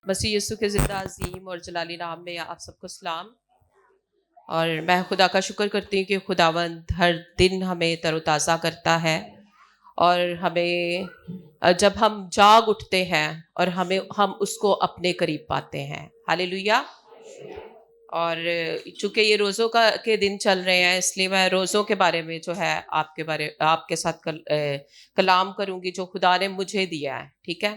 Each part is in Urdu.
مسیح یسوع کے زندہ عظیم اور جلالی نام میں آپ سب کو سلام۔ اور میں خدا کا شکر کرتی ہوں کہ خداوند ہر دن ہمیں تر و تازہ کرتا ہے، اور ہمیں جب ہم جاگ اٹھتے ہیں اور ہم اس کو اپنے قریب پاتے ہیں۔ ہاللیلویا۔ اور چونکہ یہ روزوں کے دن چل رہے ہیں، اس لیے میں روزوں کے بارے میں جو ہے آپ کے ساتھ کلام کروں گی جو خدا نے مجھے دیا ہے، ٹھیک ہے۔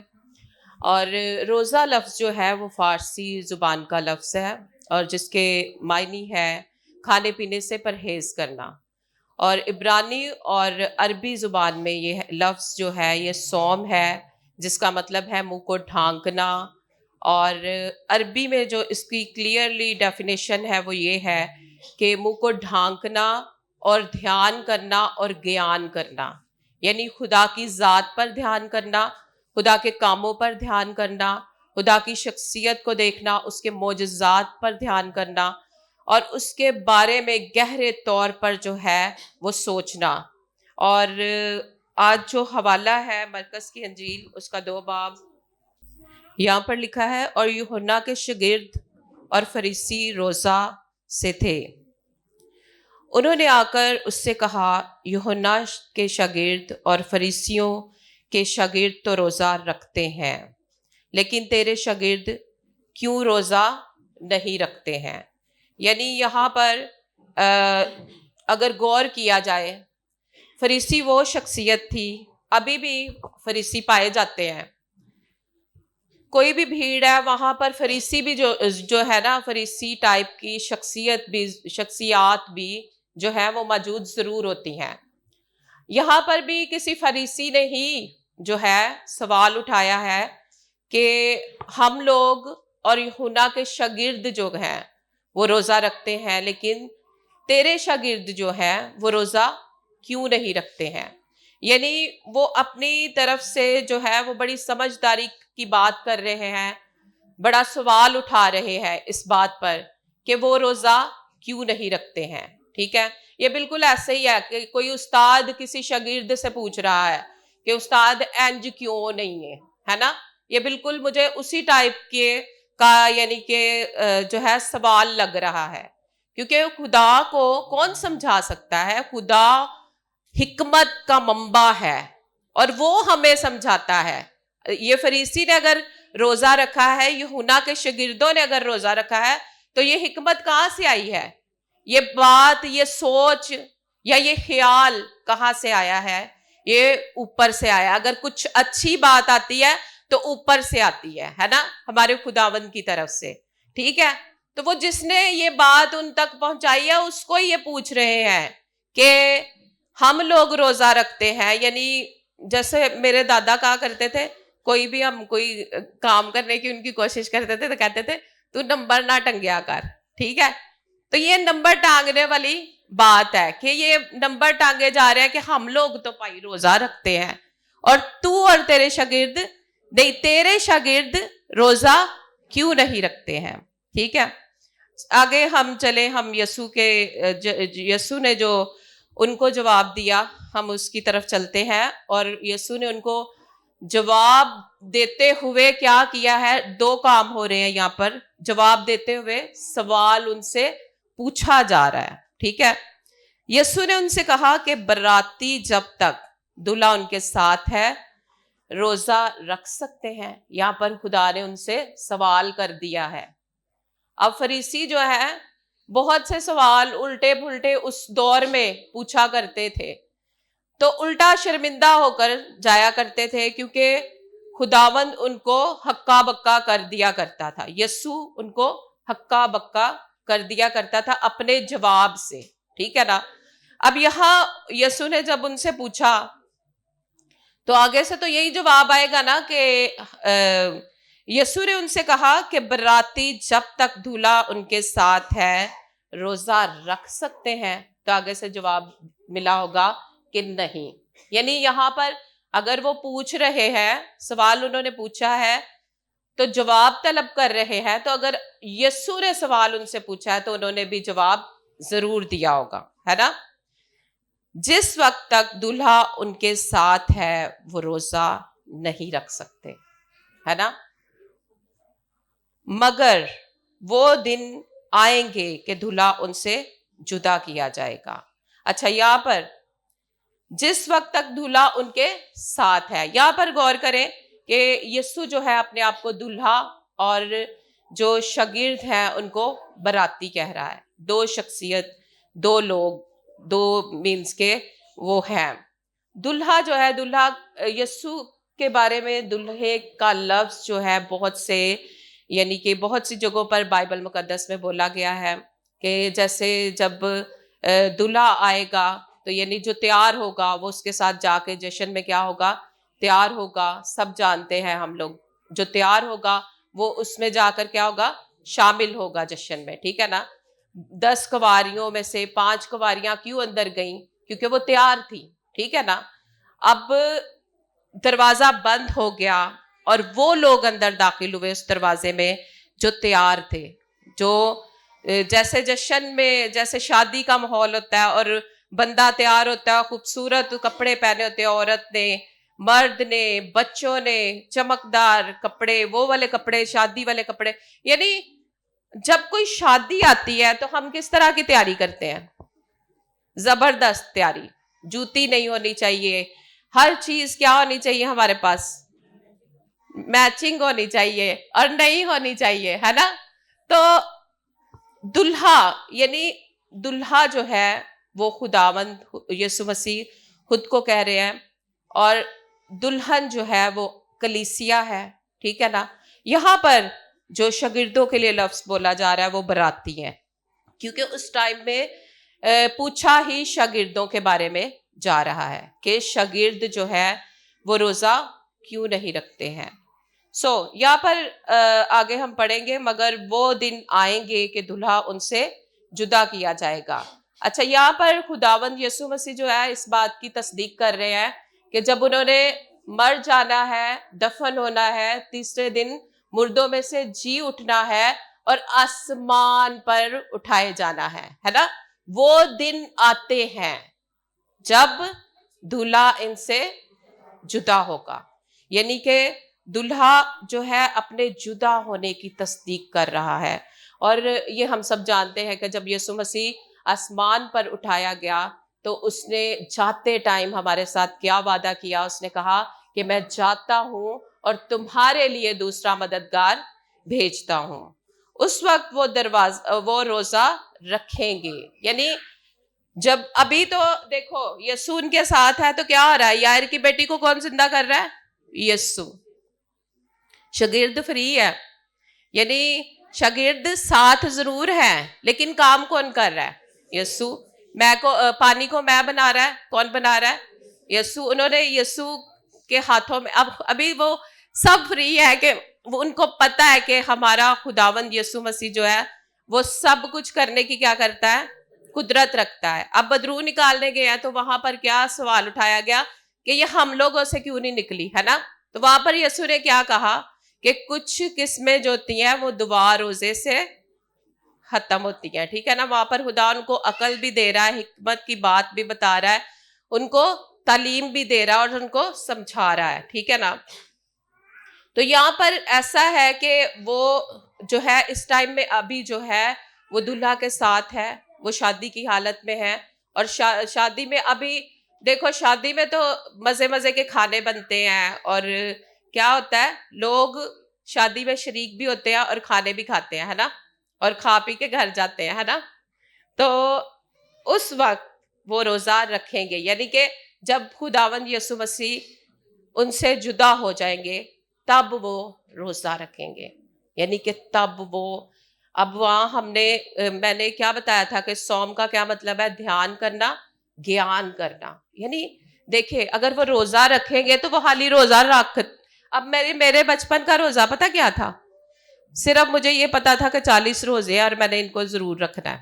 اور روزہ لفظ جو ہے وہ فارسی زبان کا لفظ ہے، اور جس کے معنی ہے کھانے پینے سے پرہیز کرنا، اور عبرانی اور عربی زبان میں یہ لفظ جو ہے یہ صوم ہے، جس کا مطلب ہے منہ کو ڈھانکنا۔ اور عربی میں جو اس کی کلیئرلی ڈیفینیشن ہے وہ یہ ہے کہ منہ کو ڈھانکنا اور دھیان کرنا اور گیان کرنا، یعنی خدا کی ذات پر دھیان کرنا، خدا کے کاموں پر دھیان کرنا، خدا کی شخصیت کو دیکھنا، اس کے معجزات پر دھیان کرنا، اور اس کے بارے میں گہرے طور پر جو ہے وہ سوچنا۔ اور آج جو حوالہ ہے مرکز کی انجیل، اس کا 2 باب یہاں پر لکھا ہے، اور یوحنا کے شاگرد اور فریسی روزہ سے تھے۔ انہوں نے آ کر اس سے کہا، یوحنا کے شاگرد اور فریسیوں کے شاگرد تو روزہ رکھتے ہیں، لیکن تیرے شاگرد کیوں روزہ نہیں رکھتے ہیں؟ یعنی یہاں پر اگر غور کیا جائے، فریسی وہ شخصیت تھی، ابھی بھی فریسی پائے جاتے ہیں، کوئی بھی بھیڑ ہے وہاں پر فریسی بھی جو ہے نا، فریسی ٹائپ کی شخصیات بھی جو ہے وہ موجود ضرور ہوتی ہیں۔ یہاں پر بھی کسی فریسی نے ہی جو ہے سوال اٹھایا ہے کہ ہم لوگ اور یوحنا کے شاگرد جو ہیں وہ روزہ رکھتے ہیں، لیکن تیرے شاگرد جو ہیں وہ روزہ کیوں نہیں رکھتے ہیں؟ یعنی وہ اپنی طرف سے جو ہے وہ بڑی سمجھداری کی بات کر رہے ہیں، بڑا سوال اٹھا رہے ہیں اس بات پر کہ وہ روزہ کیوں نہیں رکھتے ہیں، ٹھیک ہے۔ یہ بالکل ایسے ہی ہے کہ کوئی استاد کسی شاگرد سے پوچھ رہا ہے کہ استاد انج کیوں نہیں ہے نا۔ یہ بالکل مجھے اسی ٹائپ کا یعنی کہ جو ہے سوال لگ رہا ہے، کیونکہ خدا کو کون سمجھا سکتا ہے؟ خدا حکمت کا منبع ہے اور وہ ہمیں سمجھاتا ہے۔ یہ فریسی نے اگر روزہ رکھا ہے، یوحنا کے شاگردوں نے اگر روزہ رکھا ہے، تو یہ حکمت کہاں سے آئی ہے؟ یہ بات، یہ سوچ یا یہ خیال کہاں سے آیا ہے؟ یہ اوپر سے آیا۔ اگر کچھ اچھی بات آتی ہے تو اوپر سے آتی ہے نا، ہمارے خداوند کی طرف سے، ٹھیک ہے۔ تو وہ جس نے یہ بات ان تک پہنچائی ہے اس کو یہ پوچھ رہے ہیں کہ ہم لوگ روزہ رکھتے ہیں، یعنی جیسے میرے دادا کہا کرتے تھے، ہم کوئی کام کرنے کی ان کی کوشش کرتے تھے تو کہتے تھے تو نمبر نہ ٹنگیا کر، ٹھیک ہے۔ تو یہ نمبر ٹانگنے والی بات ہے کہ یہ نمبر ٹانگے جا رہے ہیں کہ ہم لوگ تو بھائی روزہ رکھتے ہیں، اور تو اور تیرے شاگرد روزہ کیوں نہیں رکھتے ہیں، ٹھیک ہے۔ آگے ہم چلیں، ہم یسوع نے جو ان کو جواب دیا ہم اس کی طرف چلتے ہیں۔ اور یسوع نے ان کو جواب دیتے ہوئے کیا کیا ہے؟ 2 کام ہو رہے ہیں یہاں پر۔ جواب دیتے ہوئے سوال ان سے پوچھا جا رہا ہے، ٹھیک ہے۔ یسوع نے ان سے کہا کہ براتی جب تک دلہا ان کے ساتھ ہے روزہ رکھ سکتے ہیں؟ یہاں پر خدا نے ان سے سوال کر دیا ہے۔ اب فریسی جو ہے بہت سے سوال الٹے پھلٹے اس دور میں پوچھا کرتے تھے، تو الٹا شرمندہ ہو کر جایا کرتے تھے، کیونکہ خداوند ان کو ہکا بکا کر دیا کرتا تھا۔ یسوع ان کو ہکا بکا کر دیا کرتا تھا اپنے جواب سے، ٹھیک ہے نا۔ اب یہاں یسوع نے جب ان سے پوچھا تو آگے سے تو یہی جواب آئے گا نا کہ یسوع نے ان سے کہا کہ براتی جب تک دولہا ان کے ساتھ ہے روزہ رکھ سکتے ہیں؟ تو آگے سے جواب ملا ہوگا کہ نہیں۔ یعنی یہاں پر اگر وہ پوچھ رہے ہیں، سوال انہوں نے پوچھا ہے تو جواب طلب کر رہے ہیں، تو اگر یسوع نے سوال ان سے پوچھا ہے تو انہوں نے بھی جواب ضرور دیا ہوگا، ہے نا۔ جس وقت تک دولہا ان کے ساتھ ہے وہ روزہ نہیں رکھ سکتے، ہے نا۔ مگر وہ دن آئیں گے کہ دلہا ان سے جدا کیا جائے گا. اچھا یہاں پر جس وقت تک دلہا ان کے ساتھ ہے، یہاں پر غور کریں کہ یسوع جو ہے اپنے آپ کو دلہا اور جو شاگرد ہیں ان کو براتی کہہ رہا ہے. دو شخصیت، دو لوگ، دو مینس کے وہ ہیں. دلہا جو ہے، دلہا یسوع کے بارے میں دلہے کا لفظ جو ہے بہت سے یعنی کہ بہت سی جگہوں پر بائبل مقدس میں بولا گیا ہے کہ جیسے جب دلہا آئے گا تو یعنی جو تیار ہوگا وہ اس کے ساتھ جا کے جشن میں کیا ہوگا؟ تیار ہوگا. سب جانتے ہیں ہم لوگ، جو تیار ہوگا وہ اس میں جا کر کیا ہوگا؟ شامل ہوگا جشن میں. ٹھیک ہے نا؟ 10 کنواریوں میں سے 5 کنواریاں کیوں اندر گئیں؟ کیونکہ وہ تیار تھی. ٹھیک ہے نا؟ اب دروازہ بند ہو گیا اور وہ لوگ اندر داخل ہوئے اس دروازے میں جو تیار تھے. جو جیسے جشن میں جیسے شادی کا ماحول ہوتا ہے اور بندہ تیار ہوتا ہے، خوبصورت کپڑے پہنے ہوتے ہیں عورت نے، مرد نے، بچوں نے چمکدار کپڑے، وہ والے کپڑے، شادی والے کپڑے. یعنی جب کوئی شادی آتی ہے تو ہم کس طرح کی تیاری کرتے ہیں؟ زبردست تیاری. جوتی نہیں ہونی چاہیے، ہر چیز کیا ہونی چاہیے ہمارے پاس؟ میچنگ ہونی چاہیے اور نہیں ہونی چاہیے، ہے نا؟ تو دلہا یعنی دلہا جو ہے وہ خداوند یسوع مسیح خود کو کہہ رہے ہیں، اور دلہن جو ہے وہ کلیسیا ہے. ٹھیک ہے نا؟ یہاں پر جو شاگردوں کے لیے لفظ بولا جا رہا ہے وہ براتی ہیں، کیونکہ اس ٹائم میں پوچھا ہی شاگردوں کے بارے میں جا رہا ہے کہ شاگرد جو ہے وہ روزہ کیوں نہیں رکھتے ہیں. یہاں پر آگے ہم پڑھیں گے مگر وہ دن آئیں گے کہ دلہا ان سے جدا کیا جائے گا. اچھا یہاں پر خداوند یسوع مسیح جو ہے اس بات کی تصدیق کر رہے ہیں کہ جب انہوں نے مر جانا ہے، دفن ہونا ہے، تیسرے دن مردوں میں سے جی اٹھنا ہے اور آسمان پر اٹھائے جانا ہے نا؟ وہ دن آتے ہیں جب دلہا ان سے جدا ہوگا. یعنی کہ دلہا جو ہے اپنے جدا ہونے کی تصدیق کر رہا ہے. اور یہ ہم سب جانتے ہیں کہ جب یسوع مسیح آسمان پر اٹھایا گیا تو اس نے جاتے ٹائم ہمارے ساتھ کیا وعدہ کیا؟ اس نے کہا کہ میں جاتا ہوں اور تمہارے لیے دوسرا مددگار بھیجتا ہوں. اس وقت وہ روزہ رکھیں گے. یعنی جب ابھی تو دیکھو یسوع ان کے ساتھ ہے تو کیا ہو رہا ہے؟ یائر کی بیٹی کو کون زندہ کر رہا ہے؟ یسوع. شاگرد فری ہے، یعنی شاگرد ساتھ ضرور ہے لیکن کام کون کر رہا ہے؟ یسوع. پانی کو میں بنا رہا ہے، کون بنا رہا ہے؟ یسوع. انہوں نے یسوع کے ہاتھوں میں ابھی وہ سب فری ہے کہ ان کو پتا ہے کہ ہمارا خداوند یسوع مسیح جو ہے وہ سب کچھ کرنے کی کیا کرتا ہے؟ قدرت رکھتا ہے. اب بدرو نکالنے گئے ہیں تو وہاں پر کیا سوال اٹھایا گیا کہ یہ ہم لوگوں سے کیوں نہیں نکلی، ہے نا؟ تو وہاں پر یسوع نے کیا کہا کہ کچھ قسمیں جو ہوتی ہیں وہ دعا روزے سے ختم ہوتی ہیں. ٹھیک ہے نا؟ وہاں پر خدا ان کو عقل بھی دے رہا ہے، حکمت کی بات بھی بتا رہا ہے، ان کو تعلیم بھی دے رہا ہے اور ان کو سمجھا رہا ہے. ٹھیک ہے نا؟ تو یہاں پر ایسا ہے کہ وہ جو ہے اس ٹائم میں ابھی جو ہے وہ دلہا کے ساتھ ہے، وہ شادی کی حالت میں ہے. اور شادی میں ابھی دیکھو، شادی میں تو مزے مزے کے کھانے بنتے ہیں اور کیا ہوتا ہے، لوگ شادی میں شریک بھی ہوتے ہیں اور کھانے بھی کھاتے ہیں، ہے نا؟ اور کھا پی کے گھر جاتے ہیں، ہے نا؟ تو اس وقت وہ روزہ رکھیں گے. یعنی کہ جب خداوند یسوع مسیح ان سے جدا ہو جائیں گے تب وہ روزہ رکھیں گے. یعنی کہ تب وہ اب وہاں میں نے کیا بتایا تھا کہ صوم کا کیا مطلب ہے؟ دھیان کرنا، گیان کرنا. یعنی دیکھیں اگر وہ روزہ رکھیں گے تو وہ خالی روزہ رکھ، اب میرے بچپن کا روزہ پتہ کیا تھا؟ صرف مجھے یہ پتا تھا کہ 40 روزے اور میں نے ان کو ضرور رکھنا ہے.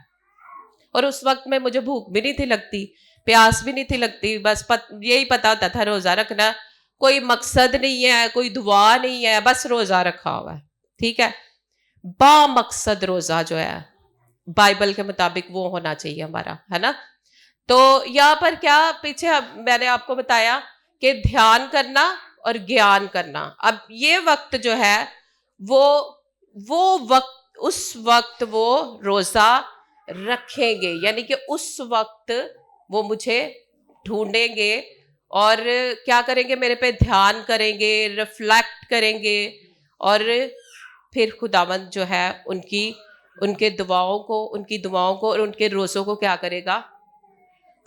اور اس وقت میں مجھے بھوک بھی نہیں تھی لگتی، پیاس بھی نہیں تھی لگتی، بس یہی پتا ہوتا تھا روزہ رکھنا. کوئی مقصد نہیں ہے، کوئی دعا نہیں ہے، بس روزہ رکھا ہوا ہے. ٹھیک ہے؟ با مقصد روزہ جو ہے بائبل کے مطابق وہ ہونا چاہیے ہمارا، ہے نا؟ تو یہاں پر کیا پیچھے میں نے آپ کو بتایا کہ دھیان کرنا اور گیان کرنا. اب یہ وقت جو ہے وہ اس وقت وہ روزہ رکھیں گے، یعنی کہ اس وقت وہ مجھے ڈھونڈیں گے اور کیا کریں گے، میرے پہ دھیان کریں گے، ریفلیکٹ کریں گے، اور پھر خداوند جو ہے ان کی دعاؤں کو اور ان کے روزوں کو کیا کرے گا،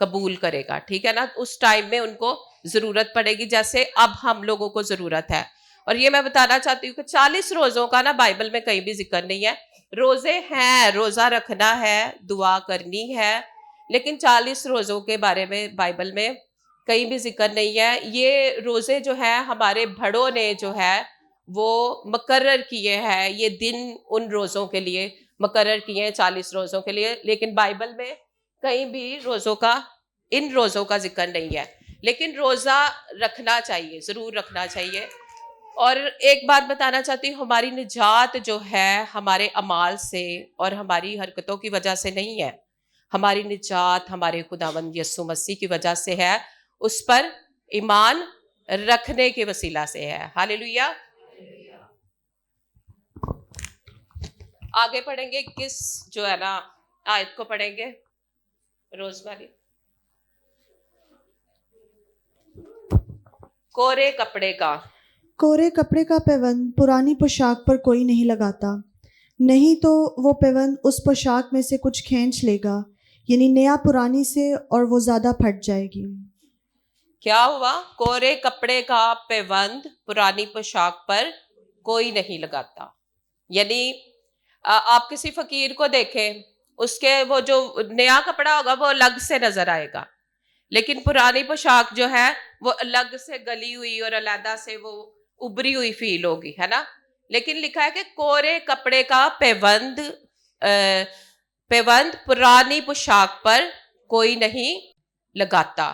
قبول کرے گا. ٹھیک ہے نا. اس ٹائم میں ان کو ضرورت پڑے گی جیسے اب ہم لوگوں کو ضرورت ہے. اور یہ میں بتانا چاہتی ہوں کہ 40 روزوں کا نا بائبل میں کہیں بھی ذکر نہیں ہے. روزے ہیں، روزہ رکھنا ہے، دعا کرنی ہے، لیکن 40 روزوں کے بارے میں بائبل میں کہیں بھی ذکر نہیں ہے. یہ روزے جو ہیں ہمارے بڑوں نے جو ہے وہ مقرر کیے ہیں، یہ دن ان روزوں کے لیے مقرر کیے ہیں 40 روزوں کے لیے، لیکن بائبل میں کہیں بھی ان روزوں کا ذکر نہیں ہے. لیکن روزہ رکھنا چاہیے، ضرور رکھنا چاہیے. اور ایک بات بتانا چاہتی ہوں، ہماری نجات جو ہے ہمارے اعمال سے اور ہماری حرکتوں کی وجہ سے نہیں ہے. ہماری نجات ہمارے خداوند یسوع مسیح کی وجہ سے ہے، اس پر ایمان رکھنے کے وسیلہ سے ہے. ہاللیلویہ. آگے پڑھیں گے، کس جو ہے نا آیت کو پڑھیں گے، روز والی. کورے کپڑے کا پیوند پرانی پوشاک پر کوئی نہیں لگاتا، نہیں تو وہ پیوند اس پوشاک میں سے کچھ کھینچ لے گا، یعنی نیا پرانی سے، اور وہ زیادہ پھٹ جائے گی. کیا ہوا؟ کورے کپڑے کا پیوند پرانی پوشاک پر کوئی نہیں لگاتا. یعنی آپ کسی فقیر کو دیکھیں، اس کے وہ جو نیا کپڑا ہوگا وہ الگ سے نظر آئے گا، لیکن پرانی پوشاک جو ہے وہ الگ سے گلی ہوئی اور علیحدہ سے وہ ابری ہوئی فیل ہوگی، ہے نا. لیکن لکھا ہے کہ کورے کپڑے کا پیوند پرانی پوشاک پر کوئی نہیں لگاتا.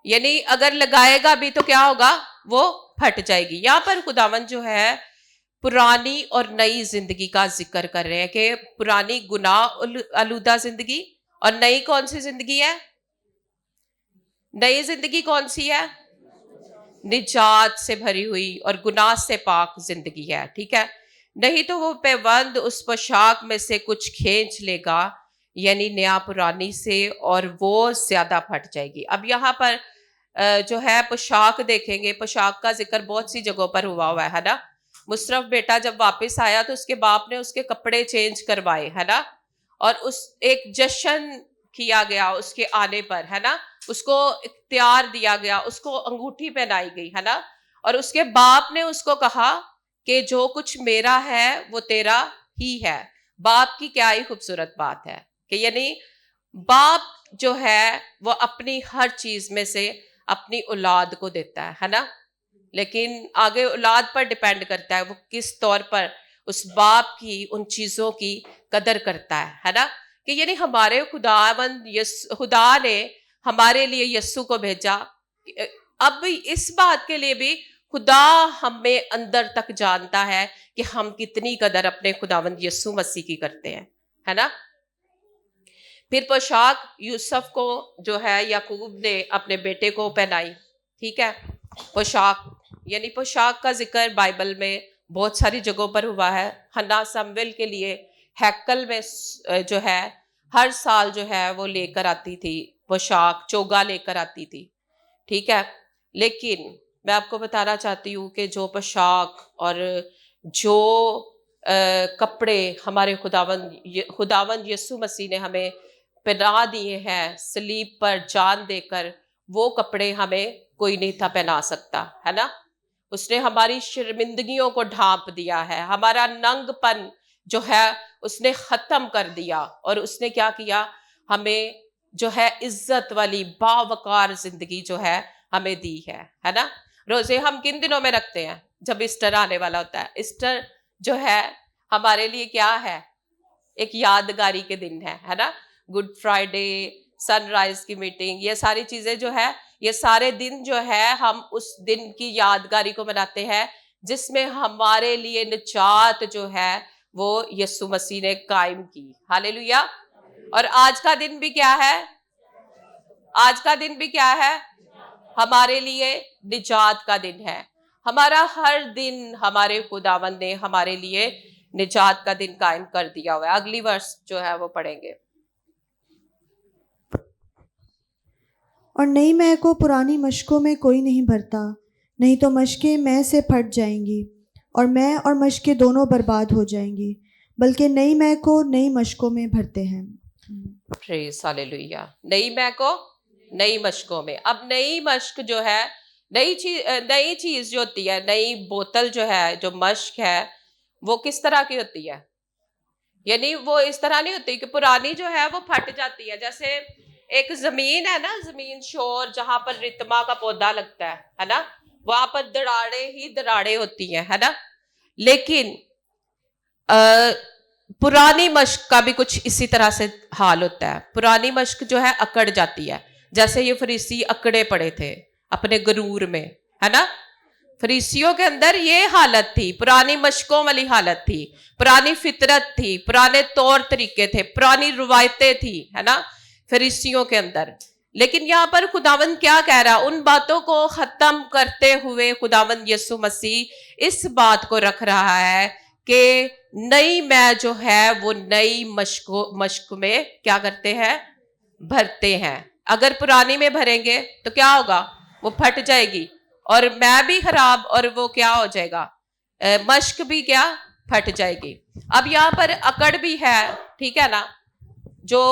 یعنی اگر لگائے گا بھی تو کیا ہوگا، وہ پھٹ جائے گی. یہاں پر خداوند جو ہے پرانی اور نئی زندگی کا ذکر کر رہے ہیں کہ پرانی گناہ آلودہ زندگی اور نئی کون سی زندگی ہے؟ نئی زندگی کون سی ہے؟ نجات سے بھری ہوئی اور گناہ سے پاک زندگی ہے. ٹھیک ہے. نہیں تو وہ پیوند اس پوشاک میں سے کچھ کھینچ لے گا، یعنی نیا پرانی سے، اور وہ زیادہ پھٹ جائے گی. اب یہاں پر جو ہے پوشاک دیکھیں گے، پوشاک کا ذکر بہت سی جگہوں پر ہوا ہے نا. مصرف بیٹا جب واپس آیا تو اس کے باپ نے اس کے کپڑے چینج کروائے، ہے نا، اور ایک جشن کیا گیا اس کے آنے پر، ہے نا. اس کو اختیار دیا گیا، اس کو انگوٹھی پہنائی گئی، ہے نا. اور اس کے باپ نے اس کو کہا کہ جو کچھ میرا ہے وہ تیرا ہی ہے. باپ کی کیا ہی خوبصورت بات ہے کہ یعنی باپ جو ہے وہ اپنی ہر چیز میں سے اپنی اولاد کو دیتا ہے نا. لیکن آگے اولاد پر ڈیپینڈ کرتا ہے وہ کس طور پر اس باپ کی ان چیزوں کی قدر کرتا ہے نا. کہ یعنی ہمارے خدا نے ہمارے لیے یسوع کو بھیجا. اب اس بات کے لیے بھی خدا ہمیں اندر تک جانتا ہے کہ ہم کتنی قدر اپنے خداوند یسوع مسیح کی کرتے ہیں، ہے نا. پھر پوشاک یوسف کو جو ہے یعقوب نے اپنے بیٹے کو پہنائی. ٹھیک ہے. پوشاک کا ذکر بائبل میں بہت ساری جگہوں پر ہوا ہے. حنا سمویل کے لیے ہیکل میں جو ہے ہر سال جو ہے وہ لے کر آتی تھی پوشاک، چوگا لے کر آتی تھی. ٹھیک ہے. لیکن میں آپ کو بتانا چاہتی ہوں کہ جو پوشاک اور جو کپڑے ہمارے خداوند یسوع مسیح نے ہمیں پہنا دیے ہیں صلیب پر جان دے کر، وہ کپڑے ہمیں کوئی نہیں تھا پہنا سکتا، ہے نا. اس نے ہماری شرمندگیوں کو ڈھانپ دیا ہے، ہمارا ننگ پن جو ہے اس نے ختم کر دیا، اور اس نے کیا کیا، ہمیں جو ہے عزت والی باوقار زندگی جو ہے ہمیں دی ہے نا. روزے ہم کن دنوں میں رکھتے ہیں؟ جب ایسٹر آنے والا ہوتا ہے. ایسٹر جو ہے ہمارے لیے کیا ہے؟ ایک یادگاری کے دن ہے نا. گڈ فرائیڈے، سن رائز کی میٹنگ، یہ ساری چیزیں جو ہے، یہ سارے دن جو ہے ہم اس دن کی یادگاری کو مناتے ہیں جس میں ہمارے لیے نجات جو ہے وہ یسوع مسیح نے قائم کی. ہاللیلویہ. اور آج کا دن بھی کیا ہے؟ آج کا دن بھی کیا ہے؟ ہمارے لیے نجات کا دن ہے. ہمارا ہر دن ہمارے خداوند نے ہمارے لیے نجات کا دن قائم کر دیا ہوا ہے. اگلی ورس جو ہے وہ پڑھیں گے. اور نئی مے کو پرانی مشقوں میں کوئی نہیں بھرتا، نہیں تو مشقیں مے سے پھٹ جائیں گی اور مے اور مشقیں دونوں برباد ہو جائیں گی، بلکہ نئی مے کو نئی مشقوں میں بھرتے ہیں. پریز ہاللیلویا. نئی مے کو نئی مشقوں میں. اب نئی مشق جو ہے، نئی چیز جو ہوتی ہے، نئی بوتل جو ہے، جو مشق ہے وہ کس طرح کی ہوتی ہے؟ یعنی وہ اس طرح نہیں ہوتی کہ پرانی جو ہے وہ پھٹ جاتی ہے. جیسے ایک زمین ہے نا، زمین شور جہاں پر رتما کا پودا لگتا ہے نا، وہاں پر دراڑے ہی دراڑے ہوتی ہیں، ہے نا. لیکن پرانی مشق کا بھی کچھ اسی طرح سے حال ہوتا ہے. پرانی مشق جو ہے اکڑ جاتی ہے. جیسے یہ فریسی اکڑے پڑے تھے اپنے غرور میں، ہے نا. فریسیوں کے اندر یہ حالت تھی، پرانی مشقوں والی حالت تھی، پرانی فطرت تھی، پرانے طور طریقے تھے، پرانی روایتیں تھی، ہے نا، فریسیوں کے اندر. لیکن یہاں پر خداوند کیا کہہ رہا ہے؟ ان باتوں کو ختم کرتے ہوئے خداوند یسوع مسیح اس بات کو رکھ رہا ہے کہ نئی میں جو ہے وہ نئی مشق میں کیا کرتے ہیں؟ بھرتے ہیں. اگر پرانی میں بھریں گے تو کیا ہوگا؟ وہ پھٹ جائے گی اور میں بھی خراب، اور وہ کیا ہو جائے گا؟ مشق بھی کیا؟ پھٹ جائے گی. اب یہاں پر اکڑ بھی ہے، ٹھیک ہے نا، جو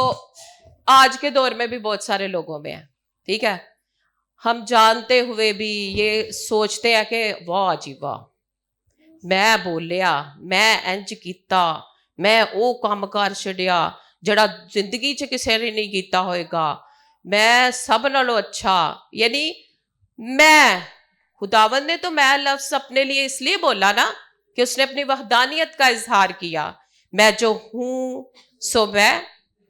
آج کے دور میں بھی بہت سارے لوگوں میں ہے. ٹھیک ہے، ہم جانتے ہوئے بھی یہ سوچتے ہیں کہ واہ جی واہ، میں بولیا، میں انج کیتا، میں او کام کر چھڑیا جڑا زندگی چ کسے نے نہیں کیتا ہوئے گا، میں سب نالوں اچھا. یعنی میں، خداوند نے تو میں لفظ اپنے لیے اس لیے بولا نا کہ اس نے اپنی وحدانیت کا اظہار کیا. میں جو ہوں سو میں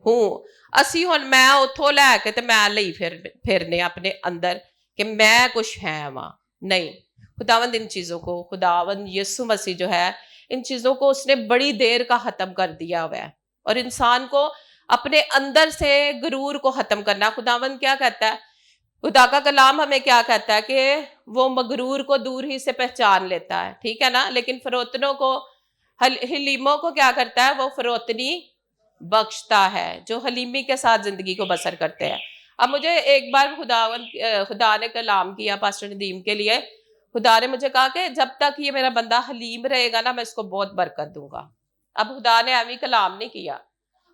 ہوں. اسی ہن میں اتھوں لے کے تے میں لئی پھرنے اپنے اندر کہ میں کچھ ہے وہاں نہیں. خداوند ان چیزوں کو، خداوند یسوع مسیح جو ہے ان چیزوں کو اس نے بڑی دیر کا ختم کر دیا ہوا ہے. اور انسان کو اپنے اندر سے غرور کو ختم کرنا. خداوند کیا کہتا ہے؟ خدا کا کلام ہمیں کیا کہتا ہے کہ وہ مغرور کو دور ہی سے پہچان لیتا ہے، ٹھیک ہے نا، لیکن فروتنوں کو، حلیموں کو کیا کرتا ہے؟ وہ فروتنی بخشتا ہے، جو حلیمی کے ساتھ زندگی کو بسر کرتے ہیں. اب مجھے ایک بار خدا نے کلام کیا پاسٹر ندیم کے لیے. خدا نے مجھے کہا کہ جب تک یہ میرا بندہ حلیم رہے گا نا میں اس کو بہت برکت دوں گا. اب خدا نے ایویں کلام نہیں کیا.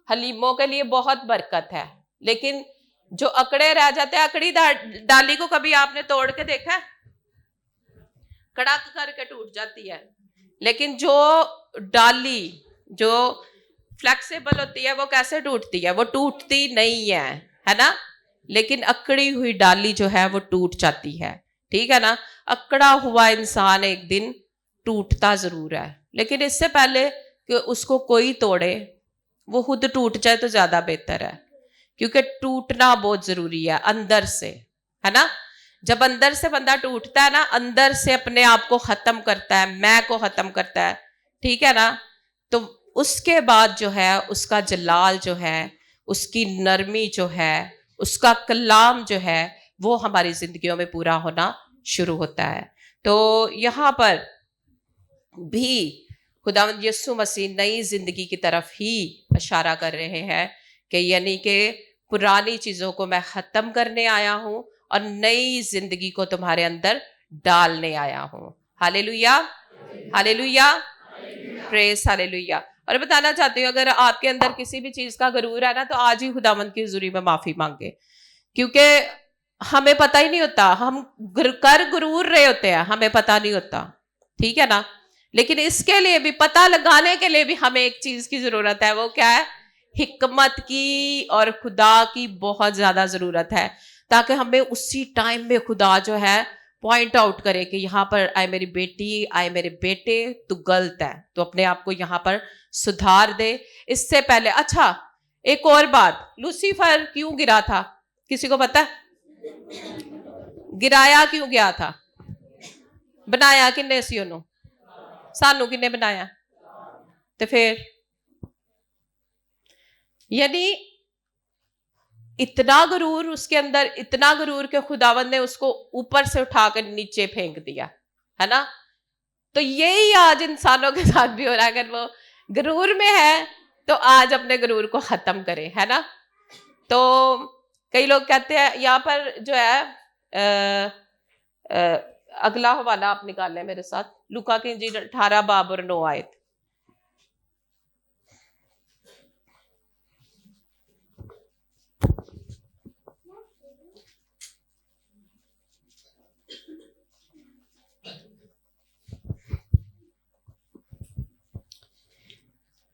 حلیموں کے لیے بہت برکت ہے، لیکن جو اکڑے رہ جاتے ہیں، اکڑی ڈالی کو کبھی آپ نے توڑ کے دیکھا ہے؟ کڑک کر کے ٹوٹ جاتی ہے. لیکن جو ڈالی جو فلیکسیبل ہوتی ہے وہ کیسے ٹوٹتی ہے؟ وہ ٹوٹتی نہیں ہے نا. لیکن اکڑی ہوئی ڈالی جو ہے وہ ٹوٹ جاتی ہے، ٹھیک ہے نا. اکڑا ہوا انسان ایک دن ٹوٹتا ضرور ہے، لیکن اس سے پہلے کہ اس کو کوئی توڑے وہ خود ٹوٹ جائے تو زیادہ بہتر ہے. کیونکہ ٹوٹنا بہت ضروری ہے اندر سے، ہے نا. جب اندر سے بندہ ٹوٹتا ہے نا، اندر سے اپنے آپ کو ختم کرتا ہے، میں کو ختم کرتا ہے، ٹھیک ہے نا، تو اس کے بعد جو ہے اس کا جلال جو ہے، اس کی نرمی جو ہے، اس کا کلام جو ہے وہ ہماری زندگیوں میں پورا ہونا شروع ہوتا ہے. تو یہاں پر بھی خداوند یسوع مسیح نئی زندگی کی طرف ہی اشارہ کر رہے ہیں کہ یعنی کہ پرانی چیزوں کو میں ختم کرنے آیا ہوں اور نئی زندگی کو تمہارے اندر ڈالنے آیا ہوں. ہاللیلویا، ہاللیلویا، پریز ہاللیلویا. اور بتانا چاہتی ہوں اگر آپ کے اندر کسی بھی چیز کا غرور ہے نا تو آج ہی خداوند کی حضوری میں معافی مانگے. کیونکہ ہمیں پتہ ہی نہیں ہوتا، ہم کر غرور رہے ہوتے ہیں، ہمیں پتہ نہیں ہوتا، ٹھیک ہے نا. لیکن اس کے لیے بھی پتہ لگانے کے لیے بھی ہمیں ایک چیز کی ضرورت ہے. وہ کیا ہے؟ حکمت کی اور خدا کی بہت زیادہ ضرورت ہے، تاکہ ہمیں اسی ٹائم میں خدا جو ہے پوائنٹ آؤٹ کرے کہ یہاں پر آئے میری بیٹی، آئے میرے بیٹے، تو غلط ہے، تو اپنے آپ کو یہاں پر سدھار دے. اس سے پہلے اچھا ایک اور بات، لوسیفر کیوں گرا تھا؟ کسی کو پتا ہے؟ گرایا کیوں گیا تھا؟ بنایا کن نے سی انہوں؟ سانو کن نے بنایا؟ تو پھر یعنی اتنا غرور اس کے اندر، اتنا غرور کہ خداوند نے اس کو اوپر سے اٹھا کر نیچے پھینک دیا، ہے نا. تو یہی آج انسانوں کے ساتھ بھی ہو رہا ہے. اگر وہ غرور میں ہے تو آج اپنے غرور کو ختم کرے، ہے نا. تو کئی لوگ کہتے ہیں یہاں پر جو ہے اگلا حوالہ آپ نکال لیں میرے ساتھ، لوکا کی انجیل 18 باب اور 9 آیت.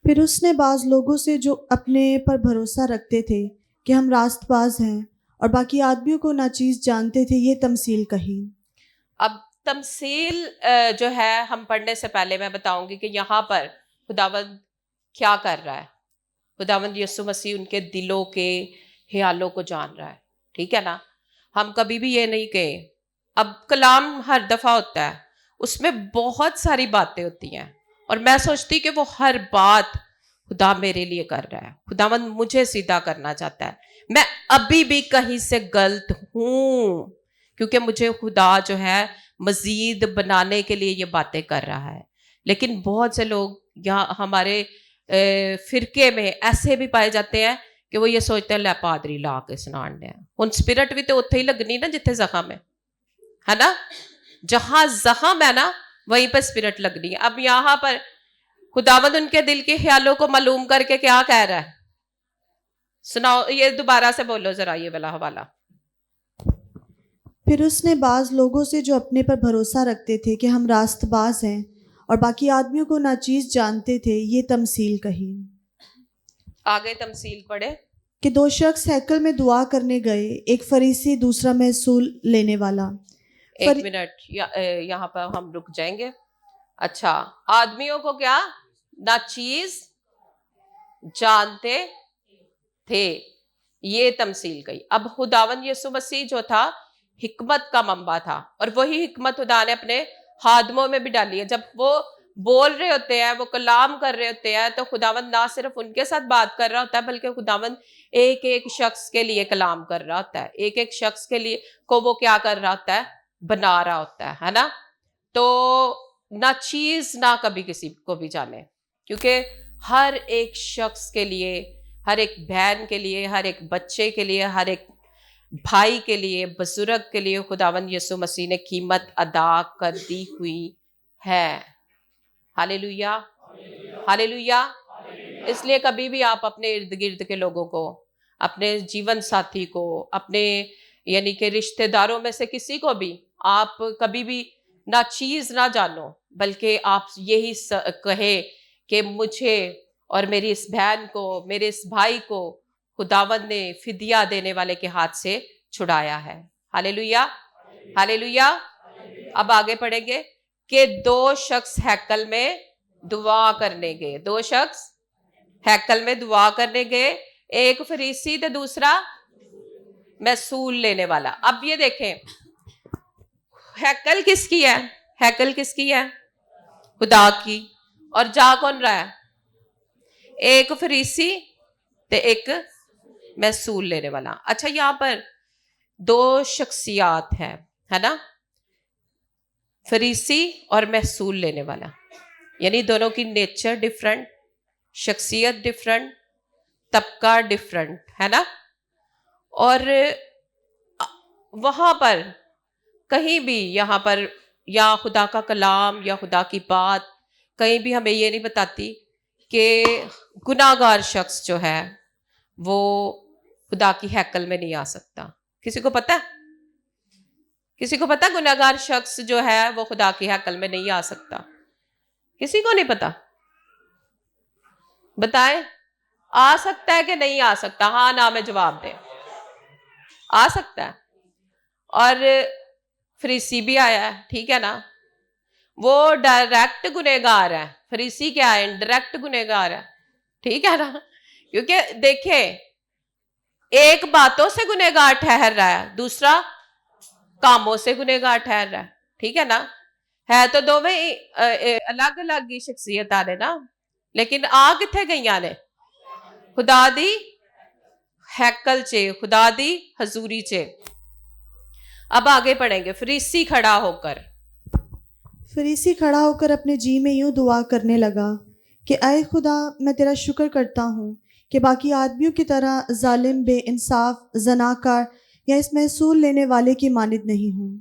پھر اس نے بعض لوگوں سے جو اپنے پر بھروسہ رکھتے تھے کہ ہم راست باز ہیں اور باقی آدمیوں کو ناچیز جانتے تھے یہ تمثیل کہی. اب تمثیل جو ہے ہم پڑھنے سے پہلے میں بتاؤں گی کہ یہاں پر خداوند کیا کر رہا ہے. خداوند یسوع مسیح ان کے دلوں کے خیالوں کو جان رہا ہے، ٹھیک ہے نا. ہم کبھی بھی یہ نہیں کہیں، اب کلام ہر دفعہ ہوتا ہے، اس میں بہت ساری باتیں ہوتی ہیں اور میں سوچتی کہ وہ ہر بات خدا میرے لیے کر رہا ہے. خداوند مجھے سیدھا کرنا چاہتا ہے. میں ابھی بھی کہیں سے غلط ہوں کیونکہ مجھے خدا جو ہے مزید بنانے کے لیے یہ باتیں کر رہا ہے. لیکن بہت سے لوگ یہاں ہمارے فرقے میں ایسے بھی پائے جاتے ہیں کہ وہ یہ سوچتے ہیں لے پادری لا کے سنان دے ہن سپرٹ بھی تو اتنے ہی لگنی نا جتنے زخم ہے نا. جہاں زخم ہے نا وہیں پہ سپرٹ لگنی ہے. اب یہاں پر خداوند ان کے دل کے خیالوں کو معلوم کر کے کیا کہہ رہا ہے؟ سناؤ، یہ دوبارہ سے بولو ذرا یہ والا حوالہ. پھر اس نے بعض لوگوں سے جو اپنے پر بھروسہ رکھتے تھے کہ ہم راست باز ہیں اور باقی آدمیوں کو ناچیز جانتے تھے یہ تمثیل کہی. آگے تمثیل پڑھے. کہ دو شخص ہیکل میں دعا کرنے گئے، ایک فریسی دوسرا محصول لینے والا. ایک منٹ یہاں پر ہم رک جائیں گے. اچھا، آدمیوں کو کیا ناچیز جانتے تھے، یہ تمثیل کہی. اب خداوند یسوع مسیح جو تھا حکمت کا منبع تھا اور وہی حکمت خدا نے اپنے خادموں میں بھی ڈالی ہے. جب وہ بول رہے ہوتے ہیں، وہ کلام کر رہے ہوتے ہیں تو خداوند نہ صرف ان کے ساتھ بات کر رہا ہوتا ہے بلکہ خداوند ایک ایک شخص کے لیے کلام کر رہا ہوتا ہے. ایک ایک شخص کے لیے کو وہ کیا کر رہا ہوتا ہے؟ بنا رہا ہوتا ہے نا. تو نہ چیز نہ کبھی کسی کو بھی جانے، کیونکہ ہر ایک شخص کے لیے، ہر ایک بہن کے لیے، ہر ایک بچے کے لیے، ہر ایک بھائی کے لیے، بزرگ کے لیے خداوند یسوع مسیح نے قیمت ادا کر دی ہوئی ہے. ہاللیلویا، ہاللیلویا. اس لیے کبھی بھی آپ اپنے ارد گرد کے لوگوں کو، اپنے جیون ساتھی کو، اپنے یعنی کہ رشتہ داروں میں سے کسی کو بھی آپ کبھی بھی نہ چیز نہ جانو، بلکہ آپ یہی کہے کہ مجھے اور میری اس بہن کو، میرے اس بھائی کو خداوند نے فدیہ دینے والے کے ہاتھ سے چھڑایا ہے. ہاللیلویا، ہاللیلویا. اب آگے پڑھیں گے کہ دو شخص ہیکل میں دعا کرنے گئے. دو شخص ہیکل میں دعا کرنے گئے، ایک فریسی تو دوسرا محصول لینے والا. اب یہ دیکھیں ہیکل کس کی ہے؟ ہیکل کس کی ہے؟ خدا کی. اور جا کون رہا ہے؟ ایک فریسی تے ایک محصول لینے والا. اچھا، یہاں پر دو شخصیات ہے نا، فریسی اور محصول لینے والا، یعنی دونوں کی نیچر ڈیفرنٹ، شخصیت ڈیفرنٹ، طبقہ ڈیفرنٹ ہے نا. اور وہاں پر کہیں بھی یہاں پر یا خدا کا کلام یا خدا کی بات کہیں بھی ہمیں یہ نہیں بتاتی کہ گناہ گار شخص جو ہے وہ خدا کی ہیکل میں نہیں آ سکتا. کسی کو پتہ ہے؟ کسی کو پتہ گناہ گار شخص جو ہے وہ خدا کی ہیکل میں نہیں آ سکتا؟ کسی کو نہیں پتا؟ بتائیں، آ سکتا ہے کہ نہیں آ سکتا؟ ہاں نہ میں جواب دیں. آ سکتا ہے. اور فریسی بھی آیا ہے، ٹھیک ہے نا. وہ ڈائریکٹ گنہگار ہے، فریسی کیا ہے؟ انڈائریکٹ گنہگار ہے، ٹھیک ہے نا. کیونکہ دیکھیں ایک باتوں سے گنہگار ٹھہر رہا ہے، دوسرا کاموں سے گنہگار ٹھہر رہا ہے، ٹھیک ہے نا. ہے تو دونوں الگ الگ ہی شخصیت آنے نا، لیکن آ کتنے گئیاں نے؟ خدا دی ہیکل چے، خدا دی حضوری چے. اب آگے پڑھیں گے. فریسی کھڑا ہو کر فریسی کھڑا ہو کر اپنے جی میں یوں دعا کرنے لگا کہ اے خدا میں تیرا شکر کرتا ہوں کہ باقی آدمیوں کی طرح ظالم، بے انصاف، زناکار یا اس محصول لینے والے کی مانند نہیں ہوں۔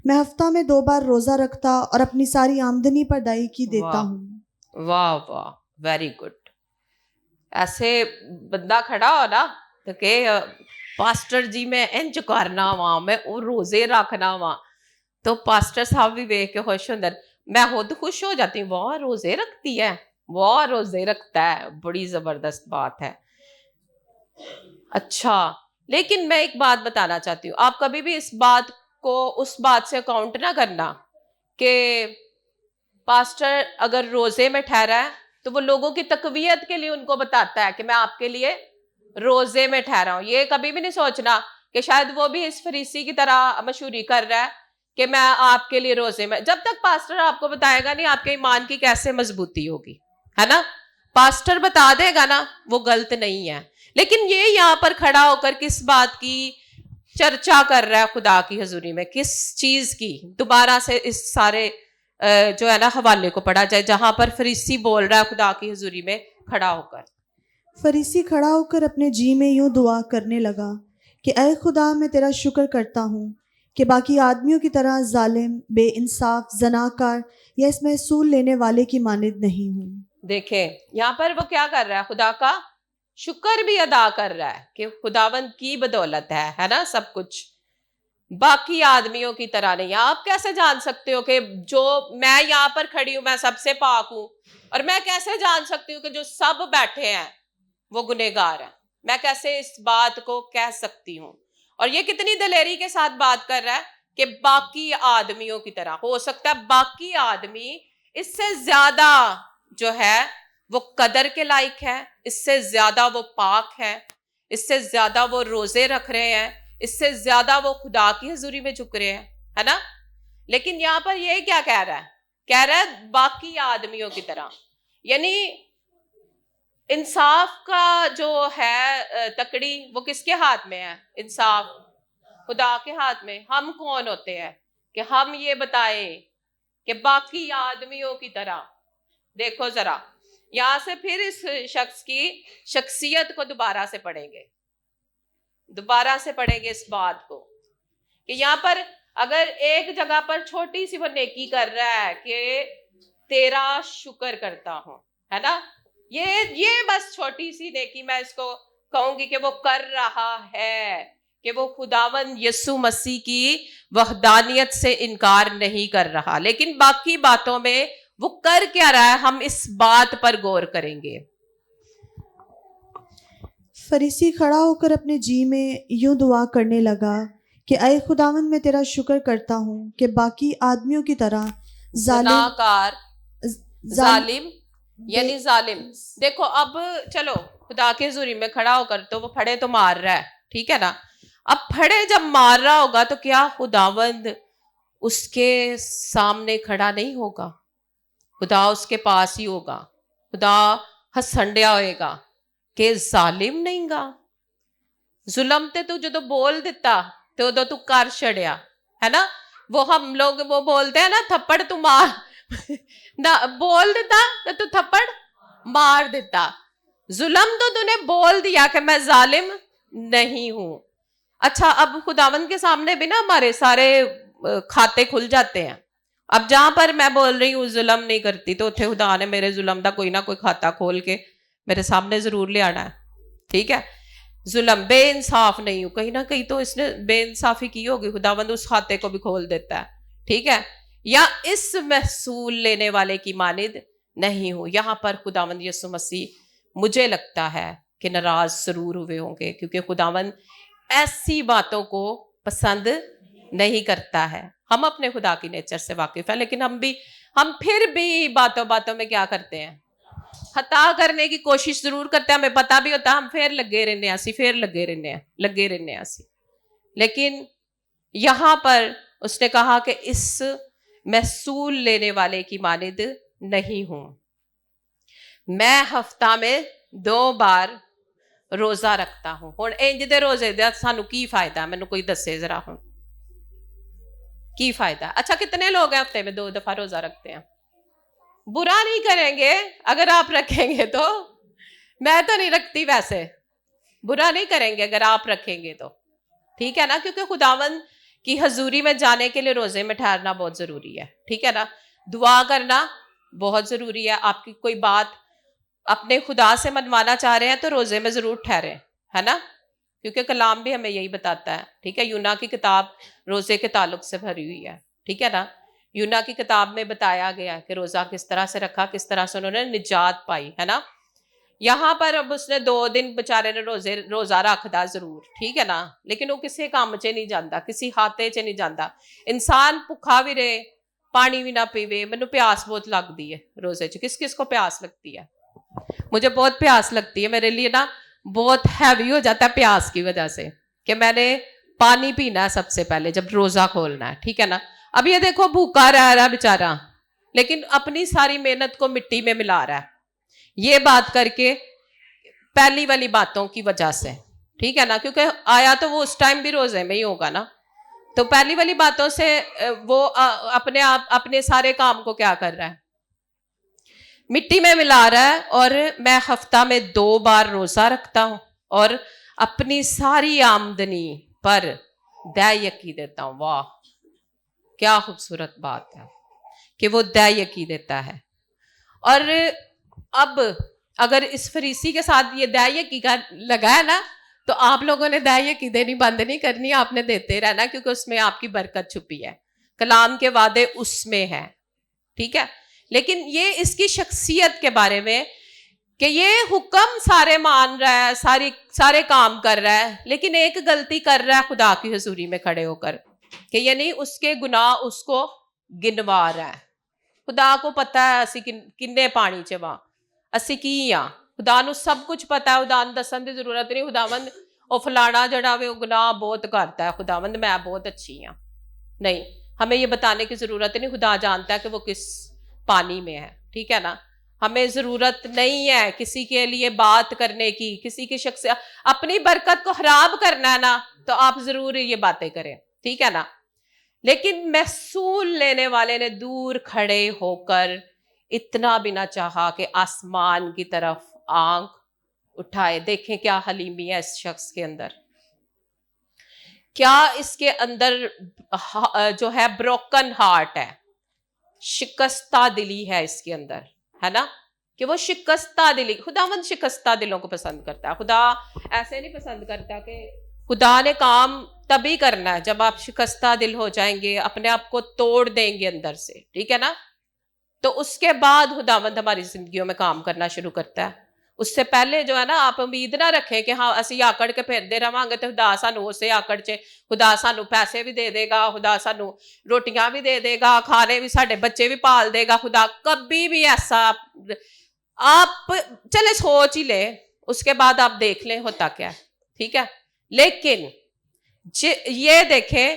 میں ہفتہ میں 2 بار روزہ رکھتا اور اپنی ساری آمدنی پر دائیکی دیتا واہ ہوں۔ واہ واہ، ویری گڈ۔ ایسے بندہ کھڑا ہو نا تو کہ پاسٹر جی میں انج کرنا وا، میں وہ روزے رکھنا وا، تو پاسٹر صاحب بھی ویکھ کے خوش ہوندے، میں خود خوش ہو جاتی ہوں، واہ روزے رکھتی ہے، واہ روزے رکھتا ہے، بڑی زبردست بات ہے۔ اچھا، لیکن میں ایک بات بتانا چاہتی ہوں، آپ کبھی بھی اس بات کو اس بات سے کاؤنٹ نہ کرنا کہ پاسٹر اگر روزے میں ٹھہرا ہے تو وہ لوگوں کی تقویت کے لیے ان کو بتاتا ہے کہ میں آپ کے لیے روزے میں ٹھہرا ہوں۔ یہ کبھی بھی نہیں سوچنا کہ شاید وہ بھی اس فریسی کی طرح مشہوری کر رہا ہے کہ میں آپ کے لیے روزے میں، جب تک پاسٹر آپ کو بتائے گا نہیں آپ کے ایمان کی کیسے مضبوطی ہوگی، ہے نا؟ پاسٹر بتا دے گا نا، وہ غلط نہیں ہے، لیکن یہ یہاں پر کھڑا ہو کر کس بات کی چرچا کر رہا ہے خدا کی حضوری میں، کس چیز کی؟ دوبارہ سے اس سارے جو ہے نا حوالے کو پڑھا جائے جہاں پر فریسی بول رہا ہے خدا کی حضوری میں کھڑا ہو کر۔ فریسی کھڑا ہو کر اپنے جی میں یوں دعا کرنے لگا کہ اے خدا میں تیرا شکر کرتا ہوں کہ باقی آدمیوں کی طرح ظالم، بے انصاف، زناکار یا اس محصول لینے والے کی مانند نہیں ہوں۔ دیکھیں یہاں پر وہ کیا کر رہا ہے، خدا کا شکر بھی ادا کر رہا ہے کہ خداوند کی بدولت ہے نا سب کچھ، باقی آدمیوں کی طرح نہیں۔ آپ کیسے جان سکتے ہو کہ جو میں یہاں پر کھڑی ہوں میں سب سے پاک ہوں، اور میں کیسے جان سکتی ہوں کہ جو سب بیٹھے ہیں وہ گنہگار ہیں؟ میں کیسے اس بات کو کہہ سکتی ہوں؟ اور یہ کتنی دلیری کے ساتھ بات کر رہا ہے کہ باقی آدمیوں کی طرح، ہو سکتا ہے باقی آدمی اس سے زیادہ جو ہے وہ قدر کے لائق ہے، اس سے زیادہ وہ پاک ہے، اس سے زیادہ وہ روزے رکھ رہے ہیں، اس سے زیادہ وہ خدا کی حضوری میں جھک رہے ہیں، ہے نا؟ لیکن یہاں پر یہ کیا کہہ رہا ہے باقی آدمیوں کی طرح، یعنی انصاف کا جو ہے تکڑی وہ کس کے ہاتھ میں ہے؟ انصاف خدا کے ہاتھ میں۔ ہم کون ہوتے ہیں کہ ہم یہ بتائیں کہ باقی آدمیوں کی طرح؟ دیکھو ذرا یہاں سے پھر اس شخص کی شخصیت کو دوبارہ سے پڑھیں گے اس بات کو کہ یہاں پر اگر ایک جگہ پر چھوٹی سی وہ نیکی کر رہا ہے کہ تیرا شکر کرتا ہوں، ہے نا، یہ بس چھوٹی سی نیکی میں اس کو کہوں گی کہ وہ کر رہا ہے کہ وہ خداوند یسوع مسیح کی وحدانیت سے انکار نہیں کر رہا، لیکن باقی باتوں میں وہ کر کیا رہا ہے ہم اس بات پر غور کریں گے۔ فریسی کھڑا ہو کر اپنے جی میں یوں دعا کرنے لگا کہ اے خداوند میں تیرا شکر کرتا ہوں کہ باقی آدمیوں کی طرح زناکار، ظالم یعنی ظالم۔ دیکھو اب چلو خدا کے حضوری میں کھڑا ہو کر تو وہ پھڑے تو مار رہا ہے، ٹھیک ہے نا؟ اب پھڑے جب مار رہا ہوگا تو کیا خداوند اس کے سامنے کھڑا نہیں ہوگا؟ خدا اس کے پاس ہی ہوگا، خدا ہسنڈیا ہوئے گا کہ ظالم نہیں گا، ظلم تے تو جدو بول دیتا تو کر چھڑیا، ہے نا؟ وہ ہم لوگ وہ بولتے ہیں نا تھپڑ تو مار نہ بول دیتا تو تھپڑ مار دیتا، ظلم تو نے بول دیا کہ میں ظالم نہیں ہوں۔ اچھا اب خداوند کے سامنے بھی نا ہمارے سارے کھاتے کھل جاتے ہیں، اب جہاں پر میں بول رہی ہوں ظلم نہیں کرتی تو اتنے خدا نے میرے ظلم دا کوئی نہ کوئی کھاتا کھول کے میرے سامنے ضرور لے آنا ہے، ٹھیک ہے؟ ظلم بے انصاف نہیں ہوں، کہیں نہ کہیں تو اس نے بے انصافی کی ہوگی، خداوند اس کھاتے کو بھی کھول دیتا ہے، ٹھیک ہے؟ یا اس محصول لینے والے کی مانند نہیں ہوں۔ یہاں پر خداوند یسوع مسیح مجھے لگتا ہے کہ ناراض ضرور ہوئے ہوں گے، کیونکہ خداوند ایسی باتوں کو پسند نہیں کرتا ہے۔ ہم اپنے خدا کی نیچر سے واقف ہیں، لیکن ہم پھر بھی باتوں میں کیا کرتے ہیں؟ خطا کرنے کی کوشش ضرور کرتے ہیں، ہمیں پتہ بھی ہوتا ہے ہم پھر لگے رہنے ہیں۔ لیکن یہاں پر اس نے کہا کہ اس محصول لینے والے کی مانند نہیں ہوں، میں ہفتہ میں 2 بار روزہ رکھتا ہوں۔ ہن انج دے روزے دا سانو کی فائدہ؟ مینوں کوئی دسے ذرا ہن کی فائدہ؟ اچھا کتنے لوگ ہیں ہفتے میں 2 دفعہ روزہ رکھتے ہیں؟ برا نہیں کریں گے اگر آپ رکھیں گے تو. میں تو نہیں رکھتی ویسے. برا نہیں کریں گے اگر آپ رکھیں گے تو, ٹھیک ہے نا, کیونکہ خداوند کی حضوری میں جانے کے لیے روزے میں ٹھہرنا بہت ضروری ہے, ٹھیک ہے نا. دعا کرنا بہت ضروری ہے. آپ کی کوئی بات اپنے خدا سے منوانا چاہ رہے ہیں تو روزے میں ضرور ٹھہریں, ہے نا, کیونکہ کلام بھی ہمیں یہی بتاتا ہے, ٹھیک ہے. یونا کی کتاب روزے کے تعلق سے بھری ہوئی ہے, ٹھیک ہے نا. یونا کی کتاب میں بتایا گیا کہ روزہ کس طرح سے رکھا, کس طرح سے انہوں نے نجات پائی, ہے نا. یہاں پر اب اس نے 2 دن بیچارے نے روزہ رکھدا ضرور, ٹھیک ہے نا, لیکن وہ کسی کام چ نہیں جاندا, کسی ہاتھے چ نہیں جاندا. انسان بھکھا بھی رہے, پانی بھی نہ پیوے. مینوں پیاس بہت لگتی ہے روزے چ. کس کس کو پیاس لگتی ہے؟ مجھے بہت پیاس لگتی ہے, میرے لیے نا بہت ہیوی ہو جاتا ہے پیاس کی وجہ سے, کہ میں نے پانی پینا ہے سب سے پہلے جب روزہ کھولنا ہے, ٹھیک ہے نا. اب یہ دیکھو بھوکا رہ رہا بیچارہ, لیکن اپنی ساری محنت کو مٹی میں ملا رہا ہے, یہ بات کر کے پہلی والی باتوں کی وجہ سے, ٹھیک ہے نا, کیونکہ آیا تو وہ اس ٹائم بھی روزے میں ہی ہوگا نا. تو پہلی والی باتوں سے وہ اپنے آپ اپنے سارے کام کو کیا کر رہا ہے, مٹی میں ملا رہا ہے. اور میں ہفتہ میں 2 بار روزہ رکھتا ہوں اور اپنی ساری آمدنی پر دے یقی دیتا ہوں. واہ کیا خوبصورت بات ہے کہ وہ دے یقی دیتا ہے. اور اب اگر اس فریسی کے ساتھ یہ دے یقی کا لگا ہے نا, تو آپ لوگوں نے دے یقی دینی بند نہیں کرنی, آپ نے دیتے رہنا, کیونکہ اس میں آپ کی برکت چھپی ہے. کلام کے وعدے اس میں ہے, ٹھیک ہے. لیکن یہ اس کی شخصیت کے بارے میں کہ یہ حکم سارے مان رہا ہے, سارے کام کر رہا ہے, لیکن ایک غلطی کر رہا ہے خدا کی حضوری میں کھڑے ہو کر, کہ یعنی اس کے گناہ اس کو گنوا رہا ہے. خدا کو پتا ہے اسی کنے پانی چواں اسی کی ہاں, خدا نو سب کچھ پتا ہے. خدا نو دسن دی ضرورت نہیں. خداوند او فلانا جڑا وے او گناہ بہت کرتا ہے, خداوند میں بہت اچھی ہاں, نہیں, ہمیں یہ بتانے کی ضرورت نہیں. خدا جانتا ہے کہ وہ کس پانی میں ہے, ٹھیک ہے نا. ہمیں ضرورت نہیں ہے کسی کے لیے بات کرنے کی, کسی کی شخص اپنی برکت کو خراب کرنا ہے نا, تو آپ ضرور یہ باتیں کریں, ٹھیک ہے نا. لیکن محصول لینے والے نے دور کھڑے ہو کر اتنا بھی نہ چاہا کہ آسمان کی طرف آنکھ اٹھائے. دیکھیں کیا حلیمی ہے اس شخص کے اندر, کیا اس کے اندر جو ہے بروکن ہارٹ ہے, شکستہ دلی ہے اس کے اندر, ہے نا, کہ وہ شکستہ دلی. خداوند شکستہ دلوں کو پسند کرتا ہے. خدا ایسے نہیں پسند کرتا کہ خدا نے کام تبھی کرنا ہے جب آپ شکستہ دل ہو جائیں گے, اپنے آپ کو توڑ دیں گے اندر سے, ٹھیک ہے نا. تو اس کے بعد خداوند ہماری زندگیوں میں کام کرنا شروع کرتا ہے. اس سے پہلے جو ہے نا, آپ امید نہ رکھیں کہ ہاں اسی آکڑ کے پھردے رہاں گے تو خدا سانو اسے آکڑ چے, خدا سانو پیسے بھی دے دے گا, خدا سانو روٹیاں بھی دے دے گا, کھانے بھی, ساڈے بچے بھی پال دے گا. خدا کبھی بھی ایسا, آپ چلے سوچ ہی لیں, اس کے بعد آپ دیکھ لیں ہوتا کیا ہے, ٹھیک ہے. لیکن یہ دیکھیں,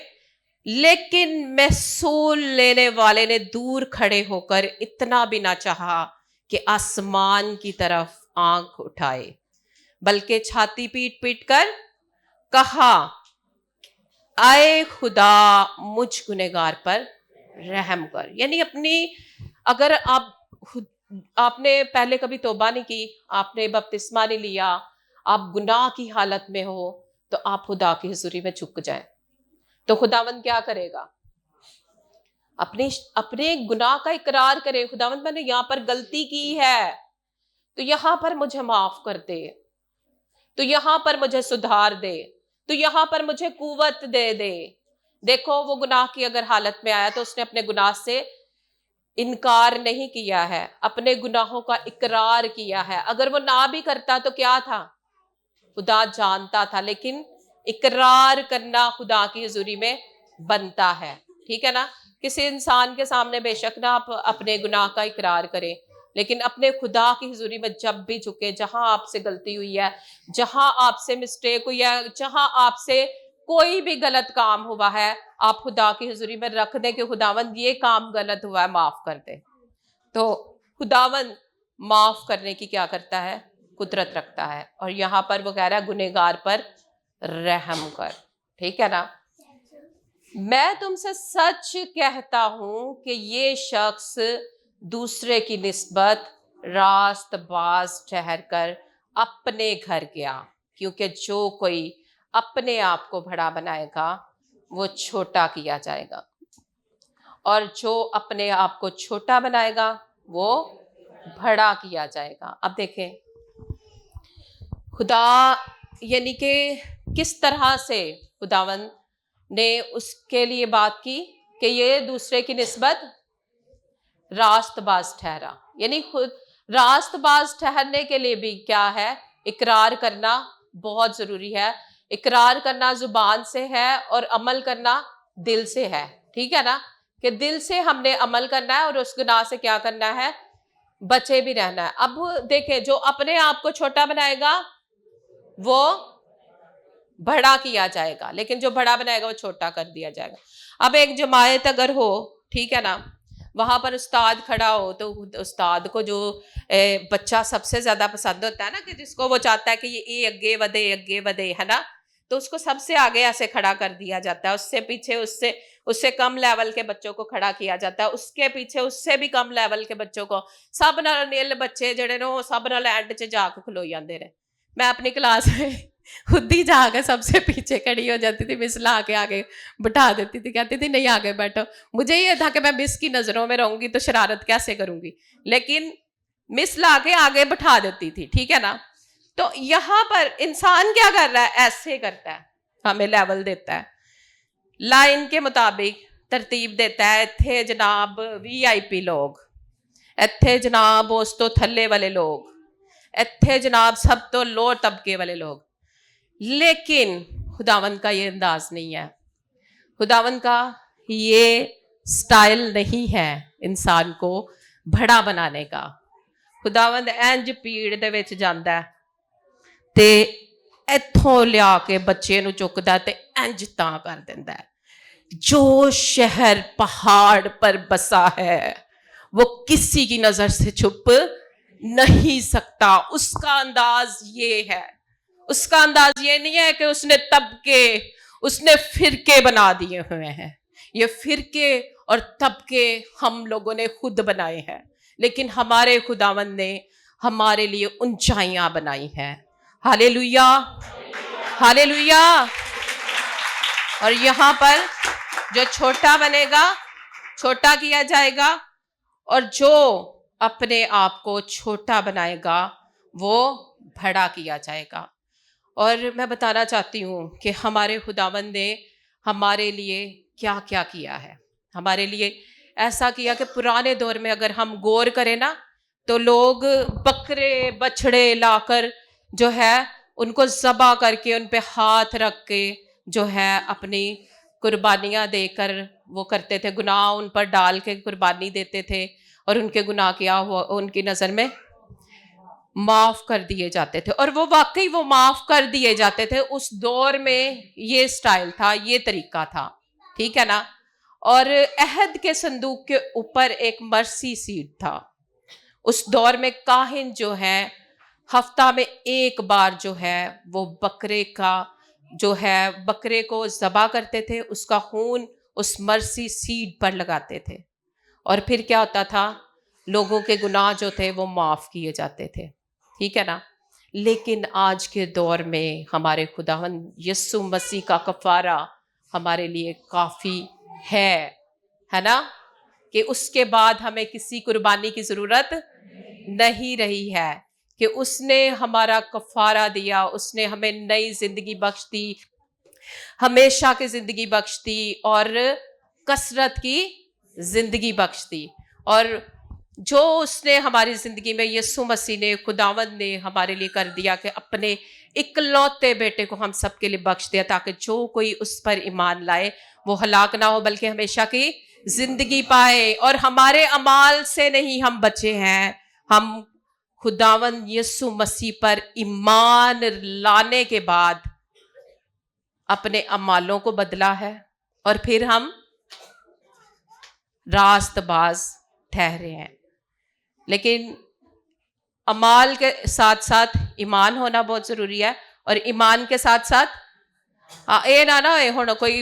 لیکن محصول لینے والے نے دور کھڑے ہو کر اتنا بھی نہ چاہا کہ آسمان کی طرف آنکھ اٹھائے, بلکہ چھاتی پیٹ پیٹ کر کہا, آئے خدا مجھ گنہگار پر رحم کر. یعنی اپنی, اگر آپ نے پہلے کبھی توبہ نہیں کی, آپ نے بپتسمہ نہیں لیا, آپ گناہ کی حالت میں ہو, تو آپ خدا کی حضوری میں جھک جائیں, تو خداوند کیا کرے گا؟ اپنے گناہ کا اقرار کرے. خداوند میں نے یہاں پر غلطی کی ہے, تو یہاں پر مجھے معاف کر دے, تو یہاں پر مجھے سدھار دے, تو یہاں پر مجھے قوت دے دے. دیکھو وہ گناہ کی اگر حالت میں آیا تو اس نے اپنے گناہ سے انکار نہیں کیا ہے, اپنے گناہوں کا اقرار کیا ہے. اگر وہ نہ بھی کرتا تو کیا تھا, خدا جانتا تھا, لیکن اقرار کرنا خدا کی حضوری میں بنتا ہے, ٹھیک ہے نا. کسی انسان کے سامنے بے شک نہ آپ اپنے گناہ کا اقرار کریں, لیکن اپنے خدا کی حضوری میں جب بھی جھکے, جہاں آپ سے غلطی ہوئی ہے, جہاں آپ سے مسٹیک ہوئی ہے, جہاں آپ سے کوئی بھی غلط کام ہوا ہے, آپ خدا کی حضوری میں رکھ دیں کہ خداوند یہ کام غلط ہوا ہے, معاف کر دے. تو خداوند معاف کرنے کی کیا کرتا ہے, قدرت رکھتا ہے. اور یہاں پر وہ کہہ رہا ہے گنہگار پر رحم کر, ٹھیک ہے نا. میں تم سے سچ کہتا ہوں کہ یہ شخص دوسرے کی نسبت راست باز ٹھہر کر اپنے گھر گیا، کیونکہ جو کوئی اپنے آپ کو بڑا بنائے گا وہ چھوٹا کیا جائے گا، اور جو اپنے آپ کو چھوٹا بنائے گا وہ بڑا کیا جائے گا۔ اب دیکھیں خدا یعنی کہ کس طرح سے خداوند نے اس کے لیے بات کی کہ یہ دوسرے کی نسبت راست باز ٹھہرا، یعنی خود راست باز ٹھہرنے کے لیے بھی کیا ہے؟ اقرار کرنا بہت ضروری ہے۔ اقرار کرنا زبان سے ہے اور عمل کرنا دل سے ہے، ٹھیک ہے نا؟ کہ دل سے ہم نے عمل کرنا ہے اور اس گناہ سے کیا کرنا ہے؟ بچے بھی رہنا ہے۔ اب دیکھیں جو اپنے آپ کو چھوٹا بنائے گا وہ بڑا کیا جائے گا، لیکن جو بڑا بنائے گا وہ چھوٹا کر دیا جائے گا۔ اب ایک جماعت اگر ہو، ٹھیک ہے نا، وہاں پر استاد کھڑا ہو تو استاد کو جو بچہ سب سے زیادہ پسند ہوتا ہے نا، کہ جس کو وہ چاہتا ہے کہ یہ اگے ودے ہے نا، تو اس کو سب سے آگے ایسے کھڑا کر دیا جاتا ہے، اس سے پیچھے اس سے کم لیول کے بچوں کو کھڑا کیا جاتا ہے، اس کے پیچھے اس سے بھی کم لیول کے بچوں کو، سب نال نیل بچے جڑے نے وہ سب نال اینڈ چ جا کے کھلوئی جاندے نے۔ میں اپنی کلاس میں خود ہی جا کے سب سے پیچھے کھڑی ہو جاتی تھی، مس لا کے آگے بٹھا دیتی تھی، کہتی تھی نہیں آگے بیٹھو۔ مجھے یہ تھا کہ میں مس کی نظروں میں رہوں گی تو شرارت کیسے کروں گی، لیکن مس لا کے آگے بٹھا دیتی تھی، ٹھیک ہے نا۔ تو یہاں پر انسان کیا کر رہا ہے؟ ایسے کرتا ہے، ہمیں لیول دیتا ہے، لائن کے مطابق ترتیب دیتا ہے۔ اتھے جناب وی آئی پی لوگ، اتھے جناب اس تو تھلے والے لوگ، اتھے جناب سب تو لو طبقے والے لوگ۔ لیکن خداوند کا یہ انداز نہیں ہے، خداوند کا یہ سٹائل نہیں ہے انسان کو بڑا بنانے کا۔ خداوند انج پیڑ دے وچ جاندا ہے تے ایتھوں لیا کے بچے نو چکدا تے انج تاں کر دیندا ہے۔ جو شہر پہاڑ پر بسا ہے وہ کسی کی نظر سے چھپ نہیں سکتا۔ اس کا انداز یہ ہے، اس کا انداز یہ نہیں ہے کہ اس نے طبقے، اس نے فرقے بنا دیے ہوئے ہیں۔ یہ فرقے اور طبقے ہم لوگوں نے خود بنائے ہیں، لیکن ہمارے خداوند نے ہمارے لیے اونچائیاں بنائی ہیں۔ ہالےلویا، ہالےلویا۔ اور یہاں پر جو چھوٹا بنے گا چھوٹا کیا جائے گا، اور جو اپنے آپ کو چھوٹا بنائے گا وہ بڑا کیا جائے گا۔ اور میں بتانا چاہتی ہوں کہ ہمارے خداوند نے ہمارے لیے کیا کیا کیا ہے۔ ہمارے لیے ایسا کیا کہ پرانے دور میں اگر ہم غور کریں نا تو لوگ بکرے بچھڑے لا کر جو ہے ان کو ذبح کر کے ان پہ ہاتھ رکھ کے جو ہے اپنی قربانیاں دے کر وہ کرتے تھے، گناہ ان پر ڈال کے قربانی دیتے تھے، اور ان کے گناہ کیا ہوا ان کی نظر میں معاف کر دیے جاتے تھے، اور وہ واقعی وہ معاف کر دیے جاتے تھے۔ اس دور میں یہ سٹائل تھا، یہ طریقہ تھا، ٹھیک ہے نا۔ اور عہد کے صندوق کے اوپر ایک مرسی سیٹ تھا۔ اس دور میں کاہن جو ہے ہفتہ میں ایک بار جو ہے وہ بکرے کا جو ہے بکرے کو ذبح کرتے تھے، اس کا خون اس مرسی سیٹ پر لگاتے تھے، اور پھر کیا ہوتا تھا؟ لوگوں کے گناہ جو تھے وہ معاف کیے جاتے تھے، ٹھیک ہے نا۔ لیکن آج کے دور میں ہمارے خداوند یسوع مسیح کا کفارہ ہمارے لیے کافی ہے نا، کہ اس کے بعد ہمیں کسی قربانی کی ضرورت نہیں رہی ہے، کہ اس نے ہمارا کفارہ دیا، اس نے ہمیں نئی زندگی بخش دی، ہمیشہ کی زندگی بخش دی، اور کثرت کی زندگی بخش دی۔ اور جو اس نے ہماری زندگی میں یسوع مسیح نے خداوند نے ہمارے لیے کر دیا کہ اپنے اکلوتے بیٹے کو ہم سب کے لیے بخش دیا، تاکہ جو کوئی اس پر ایمان لائے وہ ہلاک نہ ہو بلکہ ہمیشہ کی زندگی پائے۔ اور ہمارے اعمال سے نہیں ہم بچے ہیں، ہم خداوند یسوع مسیح پر ایمان لانے کے بعد اپنے اعمالوں کو بدلا ہے، اور پھر ہم راست باز ٹھہرے ہیں۔ لیکن اعمال کے ساتھ ساتھ ایمان ہونا بہت ضروری ہے، اور ایمان کے ساتھ ساتھ اے نہ ہوئے ہن کوئی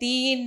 3